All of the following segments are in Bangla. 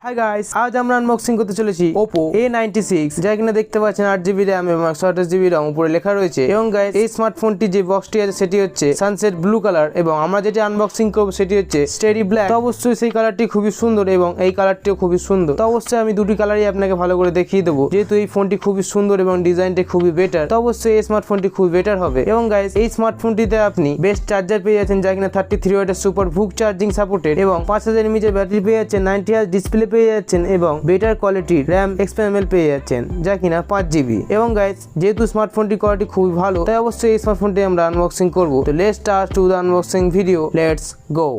হাই গাইস, আজ আমরা আনবক্সিং করতে চলেছি Oppo A96, যা কিনা দেখতে পাচ্ছেন 8GB RAM এবং 128GB ROM উপরে লেখা রয়েছে। এবং গাইস, এই স্মার্টফোনটি যে বক্সটি আছে সেটি হচ্ছে সানসেট ব্লু কালার এবং আমরা যেটি আনবক্সিং করব সেটি হচ্ছে স্টেডি ব্ল্যাক। তো অবশ্যই সেই কালারটি খুবই সুন্দর এবং এই কালারটিও খুবই সুন্দর। তো অবশ্যই আমি দুটি কালারই আপনাকে ভালো করে দেখিয়ে দেবো, যেহেতু এই ফোনটি খুবই সুন্দর এবং ডিজাইনটি খুবই বেটার। তো অবশ্যই এই স্মার্টফোনটি খুবই বেটার হবে। এবং গাইস, এই স্মার্টফোনটিতে আপনি বেস্ট চার্জার পেয়ে যাচ্ছেন, যা কিনা 33 ওয়াটের সুপার ভুক চার্জিং সাপোর্টেড এবং 5000 mAh ব্যাটারি পেয়ে যাচ্ছেন, 90Hz ডিসপ্লে পেয়ে যাচ্ছেন এবং বেটার কোয়ালিটির RAM এক্সপেন্ডেবল পেয়ে যাচ্ছেন, যা কিনা 5GB। এবং গাইস, যেহেতু স্মার্টফোনটি কোয়ালিটি খুবই ভালো, তাই অবশ্যই এই স্মার্টফোনটি আমরা আনবক্সিং করব। তো let's start to the unboxing video, let's go.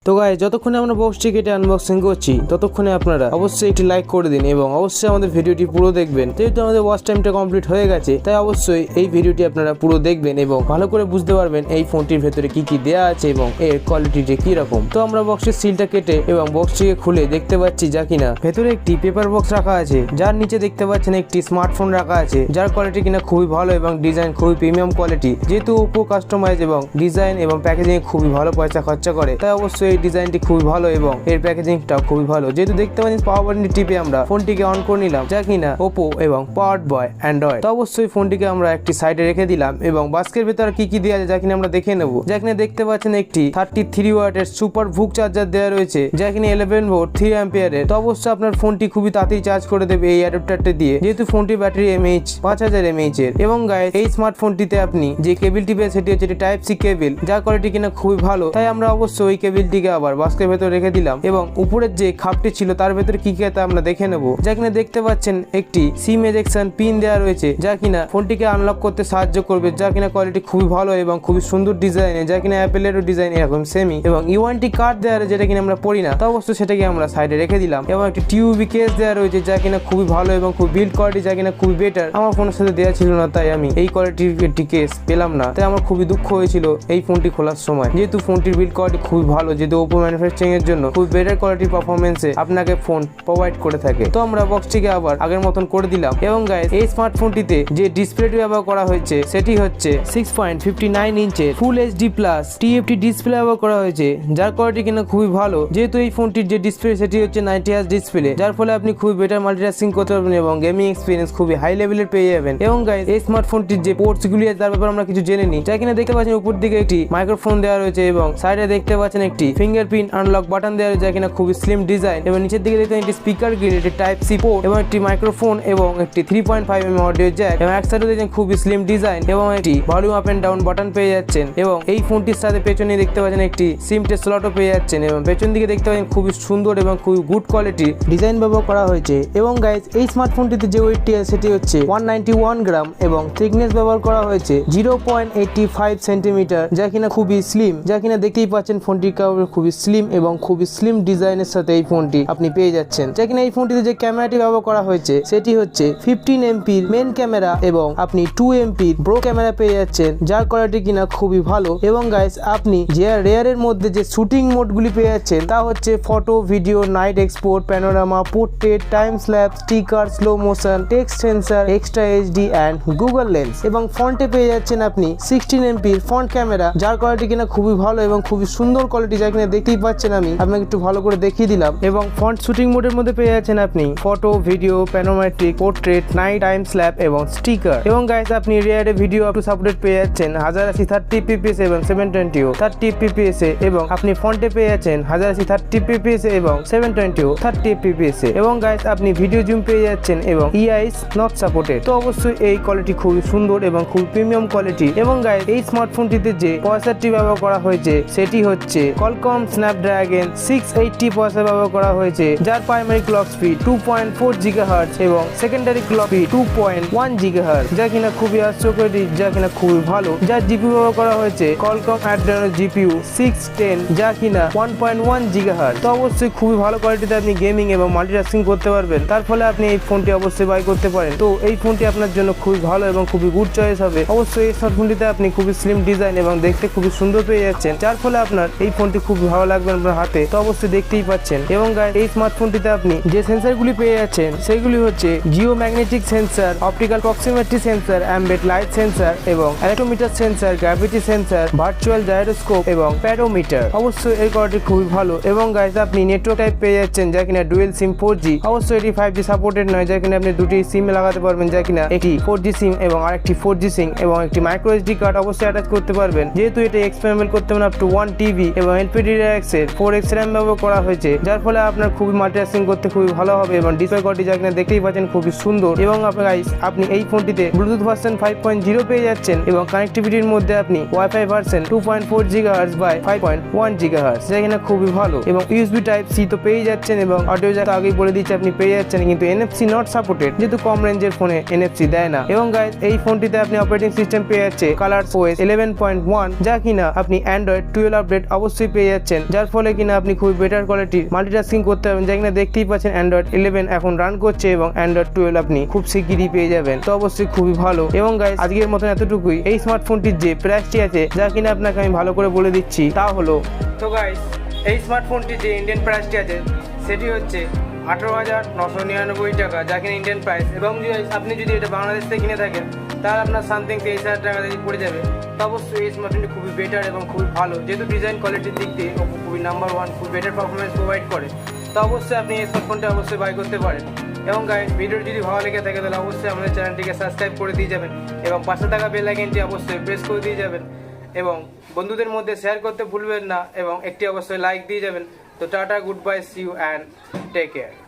তো গাইস, যতক্ষণে আমরা বক্সটি কেটে আনবক্সিং করছি ততক্ষণে আপনারা অবশ্যই একটি লাইক করে দিন এবং অবশ্যই আমাদের ভিডিওটি পুরো দেখবেন। যেহেতু আমাদের ওয়াচ টাইমটা কমপ্লিট হয়ে গেছে, তাই অবশ্যই এই ভিডিওটি আপনারা পুরো দেখবেন এবং ভালো করে বুঝতে পারবেন এই ফোনটির ভেতরে কি কি দেওয়া আছে এবং এর কোয়ালিটিটা কি রকম। তো আমরা বক্সের সিলটা কেটে এবং বক্সটিকে খুলে দেখতে পাচ্ছি, যা কিনা ভেতরে একটি পেপার বক্স রাখা আছে, যার নিচে দেখতে পাচ্ছেন একটি স্মার্টফোন রাখা আছে, যার কোয়ালিটি কিনা খুবই ভালো এবং ডিজাইন খুবই প্রিমিয়াম কোয়ালিটি। যেহেতু Oppo কাস্টমাইজ এবং ডিজাইন এবং প্যাকেজিং খুবই ভালো পয়সা খরচা করে, তাই অবশ্যই ডিজাইনটি খুবই ভালো এবং এর প্যাকেজিংটাও খুবই ভালো। যেহেতু দেখতে পাচ্ছেন পাওয়ার বাটনটি টিপে আমরা ফোনটিকে অন করে নিলাম, যা কিনা Oppo এবং পাওয়ার্ড বাই অ্যান্ড্রয়েড। তো অবশ্যই ফোনটিকে আমরা একটি সাইডে রেখে দিলাম এবং বাস্কের ভেতরে কি কি দেওয়া আছে যা কিনা আমরা দেখে নেব। যা কিনা দেখতে পাচ্ছেন একটি 33 ওয়াটের সুপার ভুক চার্জার দেওয়া রয়েছে, যা কিনা 11 ভোল্ট 3 অ্যাম্পিয়ারের। তো অবশ্যই আপনার ফোনটি খুবই তাড়াতাড়ি চার্জ করে দেবে এই অ্যাডাপ্টারটি দিয়ে, যেহেতু ফোনটির ব্যাটারি mAh 5000 mAh এর। এবং গাইস, এই স্মার্টফোনটিতে আপনি যে কেবিলটি পেয়ে সেটি হচ্ছে টাইপ সি কেবিল, যার কোয়ালিটি কিনা খুবই ভালো। তাই আমরা অবশ্যই ওই কেবিলটিকে আবার বাস্কের ভেতরে রেখে দিলাম এবং উপরের যে খাপটি ছিল তার ভেতরে কি কি আছে আমরা দেখে নেব। যা কিনা দেখতে পাচ্ছেন একটি সিম এজেকশন পিন দেওয়া রয়েছে, যা কিনা ফোনটিকে আনলক করতে সাহায্য করবে, যা কিনা কোয়ালিটি খুবই ভালো এবং খুবই সুন্দর ডিজাইনে, যা কিনা অ্যাপেলেরও ডিজাইন এরকম সেমি। এবং ইউএনটি কার্ড দেওয়া রয়েছে, যেটা কিনা আমরা পড়ি না, তো অবশ্যই সেটাকে আমরা সাইডে রেখে দিলাম। এবং একটি টিউবি কেস দেওয়া রয়েছে, যা কিনা খুবই ভালো এবং খুব বিল্ড কোয়ালিটি, যা কিনা খুবই বেটার। আমার ফোনের সাথে দেওয়া ছিল না, তাই আমি এই কোয়ালিটির একটি কেস পেলাম না, তাই আমার খুবই দুঃখ হয়েছিল এই ফোনটি খোলার সময়। যেহেতু ফোনটির বিল্ড কোয়ালিটি খুবই ভালো, যেহেতু Oppo ম্যানুফ্যাকচারিং এর জন্য খুব বেটার কোয়ালিটি পারফরমেন্সে আপনাকে ফোন প্রোভাইড করে থাকে। তো আমরা বক্সটিকে আবার আগের মতন করে দিলাম। এবং গাইস, এই স্মার্টফোনটিতে যে ডিসপ্লেটি ব্যবহার করা হয়েছে সেটি হচ্ছে 6.59 ইঞ্চের full HD plus TFT display ব্যবহার করা হয়েছে, যার কোয়ালিটি কিনা খুবই ভালো। যেহেতু এই ফোনটির যে ডিসপ্লে সেটি হচ্ছে 90Hz ডিসপ্লে, যার ফলে আপনি খুবই বেটার মাল্টিটাস্কিং করতে পারবেন এবং গেমিং এক্সপিরিয়েন্স খুবই হাই লেভেলের পেয়ে যাবেন। এবং গাইস, এই স্মার্টফোনটির যে পোর্টস গুলি আছে তার ব্যাপারে আমরা কিছু জেনে নিই। যা কিনা দেখতে পাচ্ছেন উপর দিকে একটি মাইক্রোফোন দেওয়া রয়েছে এবং সাইডে দেখতে পাচ্ছেন একটি ফিঙ্গারপ্রিন্ট আনলক বাটন দেওয়া রয়েছে, যা কিনা খুবই স্লিম ডিজাইন। এবং নিচের দিকে দেখতে একটি স্পিকার গ্রিল, একটি টাইপ সি পোর্ট এবং একটি মাইক্রোফোন এবং একটি 3.5mm অডিও জ্যাক। এবং এক সাইডে দেখছেন খুবই স্লিম ডিজাইন এবং একটি volume up and down button পেয়ে যাচ্ছেন। এবং এই ফোনটির সাথে পেছনে দেখতে পাচ্ছেন একটি সিম টে স্লটও পেয়ে যাচ্ছেন। এবং পেছন দিকে দেখতে পাচ্ছেন খুবই সুন্দর এবং খুবই গুড কোয়ালিটি ডিজাইন ব্যবহার করা হয়েছে। এবং গাইস, এই স্মার্টফোনটিতে যে ওয়েটটি আছে সেটি হচ্ছে 191 গ্রাম এবং থিকনেস ব্যবহার করা হয়েছে 0.85 সেন্টিমিটার, যা কিনা খুবই স্লিম। যা কিনা দেখতেই পাচ্ছেন ফোনটির কাভার খুবই স্লিম এবং খুবই স্লিম ডিজাইনের সাথে এই ফোনটি আপনি পেয়ে যাচ্ছেন। যা কিনা এই ফোনটিতে যে ক্যামেরাটি ব্যবহার করা হয়েছে সেটি হচ্ছে 15 MP মেন ক্যামেরা এবং আপনি 2 MP ব্রো ক্যামেরা পেয়ে যাচ্ছেন, যার কোয়ালিটি কিনা খুবই ভালো। এবং গাইস, আপনি যে রেয়ারের মধ্যে যে শুটিং মোডগুলি পেয়ে যাচ্ছেন তা হচ্ছে photo, video, night export, panorama, portrait, time slap, sticker, slow motion, text sensor, extra HD and Google lens. এবং ফ্রন্টে পেয়ে যাচ্ছেন আপনি 16 MP ফ্রন্ট ক্যামেরা, যার কোয়ালিটি কিনা খুবই ভালো এবং খুবই সুন্দর কোয়ালিটি, যা কিনা দেখতেই পাচ্ছেন। আমি আপনাকে একটু ভালো করে দেখিয়ে দিলাম। এবং ফ্রন্ট শুটিং মোডের মধ্যে পেয়ে যাচ্ছেন আপনি photo, video, panoramic, portrait, night, time স্ল্যাপ এবং স্টিকার। এবং গাইস, আপনি রিয়ারে ভিডিও আপ টু সাপোর্টেড পেয়ে যাচ্ছেন 1080 30 fps এবং 720 30 fps এবং আপনি ফ্রন্টে পেয়ে যাচ্ছেন 1080 30 fps এবং 720 30 fps। এবং গাইস, আপনি ভিডিও জুম পেয়ে যাচ্ছেন এবং EIS নট সাপোর্টেড। তো অবশ্যই এই কোয়ালিটি খুবই সুন্দর এবং খুব প্রিমিয়াম কোয়ালিটি। এবং গাইস, এই স্মার্টফোনটিতে যে প্রসেসরটি ব্যবহার করা হয়েছে সেটি হচ্ছে Qualcomm Snapdragon 680 প্রসেসর ব্যবহার করা হয়েছে, যার প্রাইমারি ক্লক স্পিড 2.4 GHz এবং সেকেন্ডারি ক্লক স্পিড 2.1 GHz, যা কিনা খুবই হাস্যকর, যা কিনা খুবই ভালো। যার জিপিইউ ব্যবহার করা হয়েছে Qualcomm Adreno GPU 610, যা কিনা 1.1 GHz। তো অবশ্যই খুবই ভালো কোয়ালিটিতে আপনি গেমিং এবং মাল্টিটাস্কিং করতে পারবেন, তার ফলে আপনি এই ফোনটি অবশ্যই বাই করতে পারেন। তো এই ফোনটি আপনার জন্য খুবই ভালো এবং খুবই গুড চয়েস হবে। অবশ্যই এই স্মার্টফোনটিতে আপনি খুবই স্লিম ডিজাইন এবং দেখতে খুবই সুন্দর পেয়ে যাচ্ছেন, যার ফলে আপনার এই ফোনটি খুব খুব ভালো লাগবে আপনার হাতে, তো অবশ্যই দেখতেই পাচ্ছেন। এবং গাইস এই স্মার্টফোনটিতে আপনি যে সেন্সরগুলি পেয়ে যাচ্ছেন সেগুলি হচ্ছে geomagnetic sensor, optical proximity sensor, ambient light sensor এবং electrometer sensor, gravity sensor, virtual gyroscope এবং প্যারোমিটার। অবশ্যই এর কোয়ালিটি খুবই ভালো। এবং গাইস আপনি নেটওয়ার্ক টাইপ পেয়ে যাচ্ছেন যা কিনা ডুয়েল সিম 4G। অবশ্যই এটি 5G সাপোর্টেড নয়, যা কিনা আপনি দুটি সিম লাগাতে পারবেন, যা কিনা একটি 4G সিম এবং আরেকটি 4G সিম এবং একটি মাইক্রো SD কার্ড অবশ্যই অ্যাটাচ করতে পারবেন। যেহেতু এটা এক্সপেরিমেন্ট করতে পারেন আপ টু 1 TB এবং LPDDR6 এর 4X RAM ব্যবহার করা হয়েছে, যার ফলে আপনার খুবই মাল্টিটাস্কিং করতে খুবই ভালো হবে। এবং ডিসপ্লে কোয়ালিটি যা কিনা দেখতেই পাচ্ছেন খুবই সুন্দর। এবং আপনি এই ফোনটিতে ব্লুটুথ ভার্সন 5.0 পেয়ে যাচ্ছেন এবং কানেক্টিভিটির মধ্যে আপনি wifi version 2.4 GHz by 5.1 GHz, যা কিনা খুবই ভালো। এবং USB Type-C তো পেয়ে যাচ্ছেন এবং অডিও জ্যাক আগেই বলে দিচ্ছি আপনি পেয়ে যাচ্ছেন, কিন্তু NFC নট সাপোর্টেড, যেহেতু কম রেঞ্জের ফোনে NFC দেয় না। এবং গাইস এই ফোনটিতে আপনি অপারেটিং সিস্টেম পেয়ে যাচ্ছে ColorOS 11.1, যা কিনা আপনি Android 12 আপডেট অবশ্যই পেয়ে যাচ্ছেন, যার ফলে কিনা আপনি খুবই বেটার কোয়ালিটির মাল্টিটাস্কিং করতে পারবেন, যা কিনা দেখতেই পাচ্ছেন Android 11 এখন রান করছে এবং Android 12 আপনি খুব শিগগিরই পেয়ে যাবেন, তো অবশ্যই খুবই ভালো। এবং গাইস আজকের মতন এতটুকুই। এই স্মার্টফোনটির যে প্রাইসটি আছে যা কিনা আপনাকে আমি ভালো করে বলে দিচ্ছি, তা হলো, তো গাইস এই স্মার্টফোনটির যে ইন্ডিয়ান প্রাইসটি আছে সেটি হচ্ছে 18,999 টাকা, যা কিনা ইন্ডিয়ান প্রাইস। এবং আপনি যদি এটা বাংলাদেশ থেকে কিনে থাকেন তাহলে আপনার সামথিং 23,000 টাকা দিয়ে পড়ে যাবে। তো অবশ্যই এই স্মার্টফোনটি খুবই বেটার এবং খুবই ভালো, যেহেতু ডিজাইন কোয়ালিটির দিক দিয়ে Oppo খুবই নাম্বার 1, খুব বেটার পারফরমেন্স প্রোভাইড করে। তো অবশ্যই আপনি এই স্মার্টফোনটা অবশ্যই বাই করতে পারেন। এবং গাইস ভিডিওটি যদি ভালো লেগে থাকে তাহলে অবশ্যই আমাদের চ্যানেলটিকে সাবস্ক্রাইব করে দিয়ে যাবেন এবং পাশে থাকা বেল আইকনটি অবশ্যই প্রেস করে দিয়ে যাবেন এবং বন্ধুদের মধ্যে শেয়ার করতে ভুলবেন না এবং একটি অবশ্যই লাইক দিয়ে যাবেন। তো tata, good bye, see you and take care.